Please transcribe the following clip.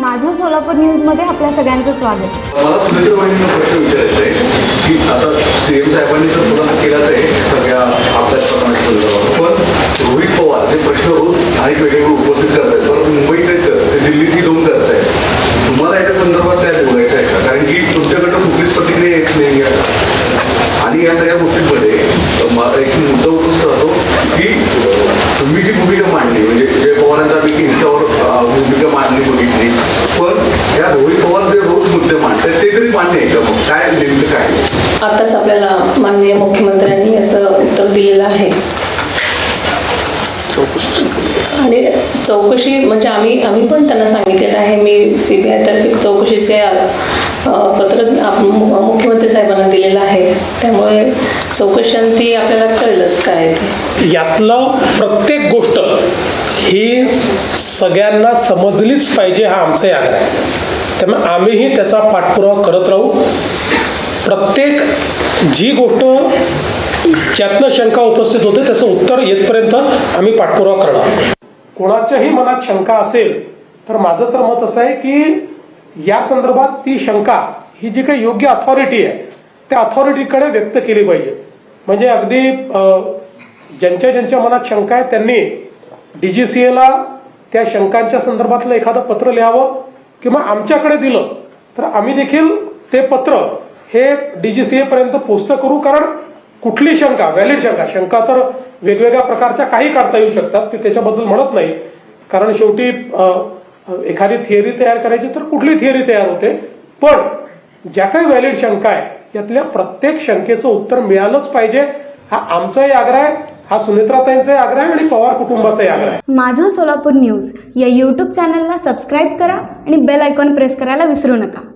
माझं सोलापूर न्यूजमध्ये आपल्या सगळ्यांचं स्वागत. मला सुनीता वहिनींना प्रश्न विचारायचा आहे की आता सीएम साहेबांनी तर खुलासा केलाच आहे सगळ्या अभ्यासक्रमाच्या संदर्भात, पण रोहित पवार जे प्रश्न रोज अनेक वेगवेगळे उपस्थित करतायत, परंतु मुंबईत ते दिल्लीत येऊन करतायत. तुम्हाला याच्या संदर्भात काय बोलायचं आहे का? कारण की तुमच्याकडं कुठलीच प्रतिक्रिया येत नाही आणि या सगळ्या गोष्टींमध्ये एक मुद्दा उठून राहतो की तुम्ही जी भूमिका मांडली, म्हणजे जय पवारांचा आम्ही इंस्टावर भूमिका मांडली बघितली, पण या रोहित पवार जे रोज मुद्दे मांडतात ते तरी मान्य आहे का? मग काय नेमकं काय? आताच आपल्याला माननीय मुख्यमंत्र्यांनी असं उत्तर दिलेलं आहे आणि चौकशी म्हणजे आम्ही पण त्यांना सांगितलेलं आहे. मी CBI तर्फे चौकशीचे पत्र मुख्यमंत्री साहेबांना दिलेलं आहे, त्यामुळे चौकशांती आपल्याला कळेलच काय ते. यातलं प्रत्येक गोष्ट ही सगळ्यांना समजलीच पाहिजे हा आमचा आग्रह आहे. त्यामुळे आम्हीही त्याचा पाठपुरावा करत राहू. प्रत्येक जी गोष्ट ज्यातनं शंका उपस्थित होते त्याचं उत्तर येतपर्यंत आम्ही पाठपुरावा करणार. कोणाच्याही मनात शंका असेल तर माझं तर मत असं आहे की या संदर्भात ती शंका ही जी काही योग्य अथॉरिटी आहे त्या अथॉरिटीकडे व्यक्त केली पाहिजे. म्हणजे अगदी ज्यांच्या मनात शंका आहे त्यांनी DGCAला त्या शंकांच्या संदर्भातलं एखादं पत्र लिहावं किंवा आमच्याकडे दिलं तर आम्ही देखील ते पत्र हे DGCA पर्यंत पोस्ट करू. कारण कुठली शंका, व्हॅलिड शंका तर वेगवेगळ्या प्रकारच्या काही काढता येऊ शकतात, ते त्याच्याबद्दल म्हणत नाही. कारण शेवटी एखादी थिअरी तयार करायची तर कुठली थिअरी तयार होते, पण ज्या काही व्हॅलिड शंका आहे यातल्या प्रत्येक शंकेचं उत्तर मिळालंच पाहिजे. हा आमचाही आग्रह आहे, हा सुनेत्राताईंचाही आग्रह आहे आणि पवार कुटुंबाचाही आग्रह आहे. माझं सोलापूर न्यूज या YouTube चॅनलला सबस्क्राईब करा आणि बेल आयकॉन प्रेस करायला विसरू नका.